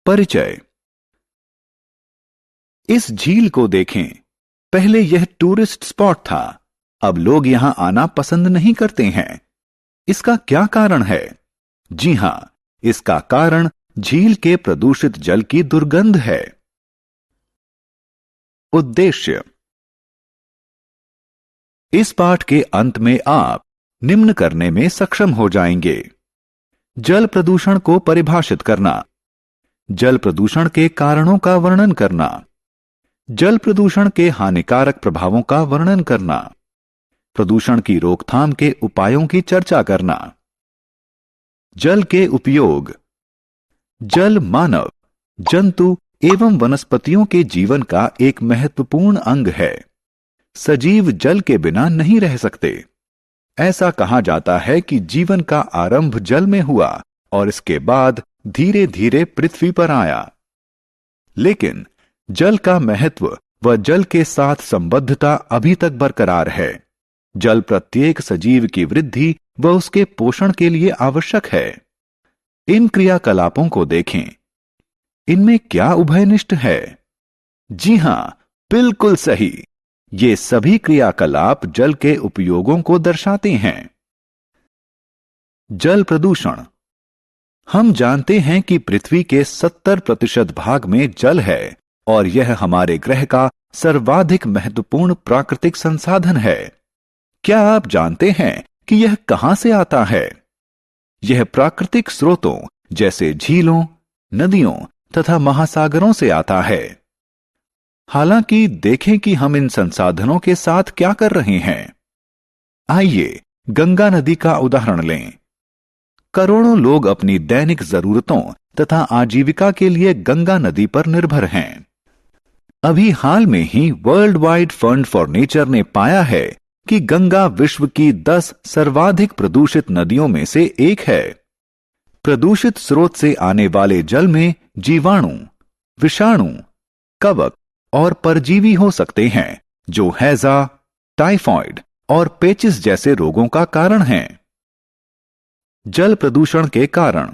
परिचय। इस झील को देखें। पहले यह टूरिस्ट स्पॉट था, अब लोग यहां आना पसंद नहीं करते हैं। इसका क्या कारण है? जी हां, इसका कारण झील के प्रदूषित जल की दुर्गंध है। उद्देश्य। इस पाठ के अंत में आप निम्न करने में सक्षम हो जाएंगे। जल प्रदूषण को परिभाषित करना, जल प्रदूषण के कारणों का वर्णन करना, जल प्रदूषण के हानिकारक प्रभावों का वर्णन करना, प्रदूषण की रोकथाम के उपायों की चर्चा करना। जल के उपयोग। जल मानव, जंतु एवं वनस्पतियों के जीवन का एक महत्वपूर्ण अंग है। सजीव जल के बिना नहीं रह सकते। ऐसा कहा जाता है कि जीवन का आरंभ जल में हुआ और इसके बाद धीरे धीरे पृथ्वी पर आया। लेकिन जल का महत्व व जल के साथ संबद्धता अभी तक बरकरार है। जल प्रत्येक सजीव की वृद्धि व उसके पोषण के लिए आवश्यक है। इन क्रियाकलापों को देखें। इनमें क्या उभयनिष्ठ है? जी हां, बिल्कुल सही। ये सभी क्रियाकलाप जल के उपयोगों को दर्शाते हैं। जल प्रदूषण। हम जानते हैं कि पृथ्वी के 70% भाग में जल है और यह हमारे ग्रह का सर्वाधिक महत्वपूर्ण प्राकृतिक संसाधन है। क्या आप जानते हैं कि यह कहां से आता है? यह प्राकृतिक स्रोतों जैसे झीलों, नदियों तथा महासागरों से आता है। हालांकि देखें कि हम इन संसाधनों के साथ क्या कर रहे हैं। आइए गंगा नदी का उदाहरण लें। करोड़ों लोग अपनी दैनिक जरूरतों तथा आजीविका के लिए गंगा नदी पर निर्भर हैं। अभी हाल में ही World Wide Fund for Nature ने पाया है कि गंगा विश्व की 10 सर्वाधिक प्रदूषित नदियों में से एक है। प्रदूषित स्रोत से आने वाले जल में जीवाणु, विषाणु, कवक और परजीवी हो सकते हैं जो हैजा, टाइफॉइड और पेचिस जैसे रोगों का कारण हैं। जल प्रदूषण के कारण।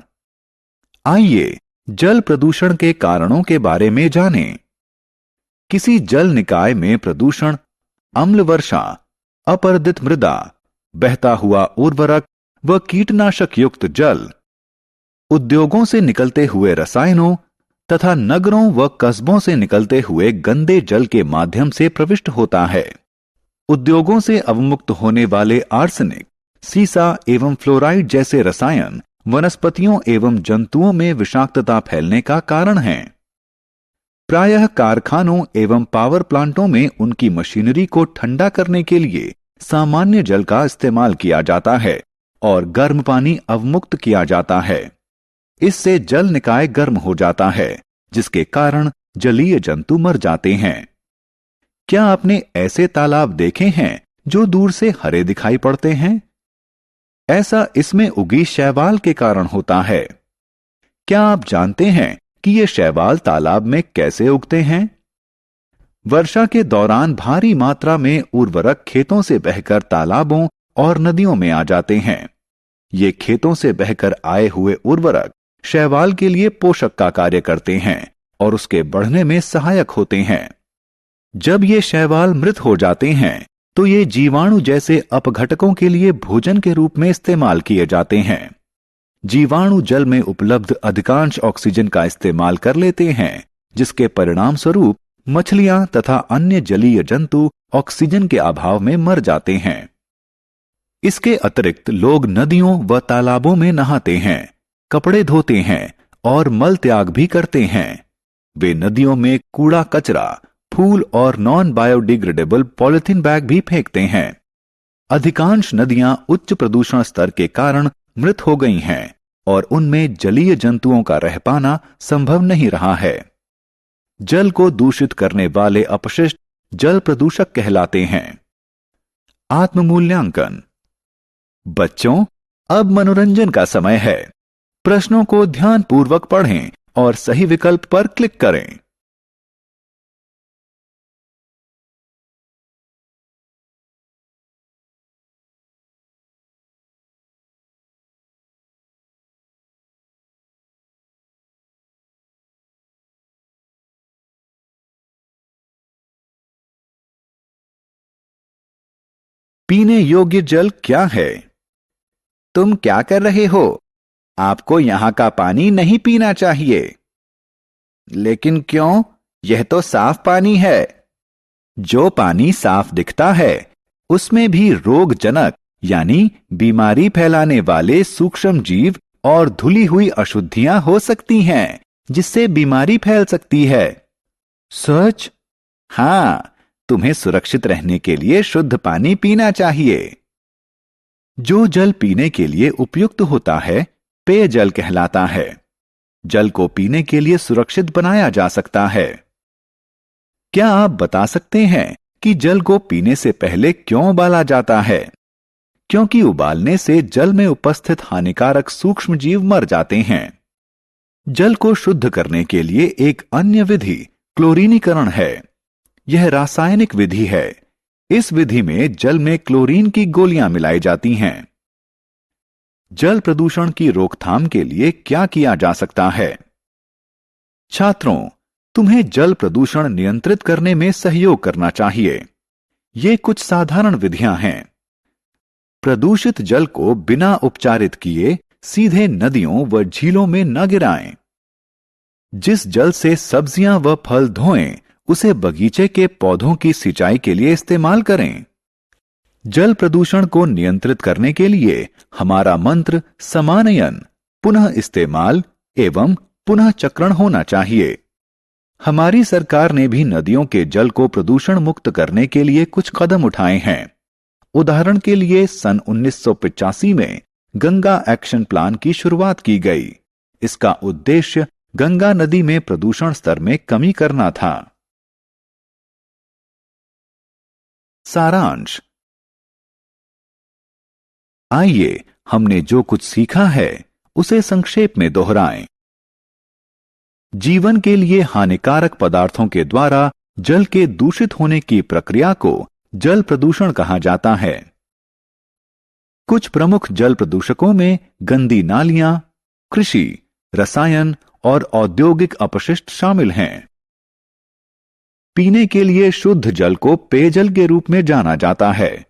आइए जल प्रदूषण के कारणों के बारे में जानें। किसी जल निकाय में प्रदूषण अम्ल वर्षा, अपरदित मृदा, बहता हुआ उर्वरक व कीटनाशक युक्त जल, उद्योगों से निकलते हुए रसायनों तथा नगरों व कस्बों से निकलते हुए गंदे जल के माध्यम से प्रविष्ट होता है। उद्योगों से अवमुक्त होने वाले आर्सेनिक, सीसा एवं फ्लोराइड जैसे रसायन वनस्पतियों एवं जंतुओं में विषाक्तता फैलने का कारण हैं। प्रायः कारखानों एवं पावर प्लांटों में उनकी मशीनरी को ठंडा करने के लिए सामान्य जल का इस्तेमाल किया जाता है और गर्म पानी अवमुक्त किया जाता है। इससे जल निकाय गर्म हो जाता है, जिसके कारण जलीय जंतु मर जाते हैं। क्या आपने ऐसे तालाब देखे हैं जो दूर से हरे दिखाई पड़ते हैं? ऐसा इसमें उगी शैवाल के कारण होता है। क्या आप जानते हैं कि ये शैवाल तालाब में कैसे उगते हैं? वर्षा के दौरान भारी मात्रा में उर्वरक खेतों से बहकर तालाबों और नदियों में आ जाते हैं। ये खेतों से बहकर आए हुए उर्वरक शैवाल के लिए पोषक का कार्य करते हैं और उसके बढ़ने में सहायक होते हैं। जब ये शैवाल मृत हो जाते हैं तो ये जीवाणु जैसे अपघटकों के लिए भोजन के रूप में इस्तेमाल किए जाते हैं। जीवाणु जल में उपलब्ध अधिकांश ऑक्सीजन का इस्तेमाल कर लेते हैं, जिसके परिणाम स्वरूप मछलियां तथा अन्य जलीय जंतु ऑक्सीजन के अभाव में मर जाते हैं। इसके अतिरिक्त लोग नदियों व तालाबों में नहाते हैं, कपड़े धोते हैं और मल त्याग भी करते हैं। वे नदियों में कूड़ा कचरा, फूल और नॉन बायोडिग्रेडेबल पॉलिथीन बैग भी फेंकते हैं। अधिकांश नदियां उच्च प्रदूषण स्तर के कारण मृत हो गई हैं और उनमें जलीय जंतुओं का रह पाना संभव नहीं रहा है। जल को दूषित करने वाले अपशिष्ट जल प्रदूषक कहलाते हैं। आत्म मूल्यांकन। बच्चों, अब मनोरंजन का समय है। प्रश्नों को ध्यानपूर्वक पढ़ें और सही विकल्प पर क्लिक करें। पीने योग्य जल क्या है? तुम क्या कर रहे हो? आपको यहां का पानी नहीं पीना चाहिए। लेकिन क्यों? यह तो साफ पानी है। जो पानी साफ दिखता है उसमें भी रोगजनक यानी बीमारी फैलाने वाले सूक्ष्म जीव और धुली हुई अशुद्धियां हो सकती हैं, जिससे बीमारी फैल सकती है। सच? हां, तुम्हें सुरक्षित रहने के लिए शुद्ध पानी पीना चाहिए। जो जल पीने के लिए उपयुक्त होता है पेयजल कहलाता है। जल को पीने के लिए सुरक्षित बनाया जा सकता है। क्या आप बता सकते हैं कि जल को पीने से पहले क्यों उबाला जाता है? क्योंकि उबालने से जल में उपस्थित हानिकारक सूक्ष्म जीव मर जाते हैं। जल को शुद्ध करने के लिए एक अन्य विधि क्लोरीनीकरण है। यह रासायनिक विधि है। इस विधि में जल में क्लोरीन की गोलियां मिलाई जाती हैं। जल प्रदूषण की रोकथाम के लिए क्या किया जा सकता है? छात्रों, तुम्हें जल प्रदूषण नियंत्रित करने में सहयोग करना चाहिए। ये कुछ साधारण विधियां हैं। प्रदूषित जल को बिना उपचारित किए सीधे नदियों व झीलों में न गिराएं। जिस जल से सब्जियां व फल धोएं, उसे बगीचे के पौधों की सिंचाई के लिए इस्तेमाल करें। जल प्रदूषण को नियंत्रित करने के लिए हमारा मंत्र समानयन, पुनः इस्तेमाल एवं पुनः चक्रण होना चाहिए। हमारी सरकार ने भी नदियों के जल को प्रदूषण मुक्त करने के लिए कुछ कदम उठाए हैं। उदाहरण के लिए सन 1985 में गंगा एक्शन प्लान की शुरुआत की गई। इसका उद्देश्य गंगा नदी में प्रदूषण स्तर में कमी करना था। सारांश। आइए हमने जो कुछ सीखा है उसे संक्षेप में दोहराएं। जीवन के लिए हानिकारक पदार्थों के द्वारा जल के दूषित होने की प्रक्रिया को जल प्रदूषण कहा जाता है। कुछ प्रमुख जल प्रदूषकों में गंदी नालियां, कृषि, रसायन और औद्योगिक अपशिष्ट शामिल हैं। पीने के लिए शुद्ध जल को पेयजल के रूप में जाना जाता है।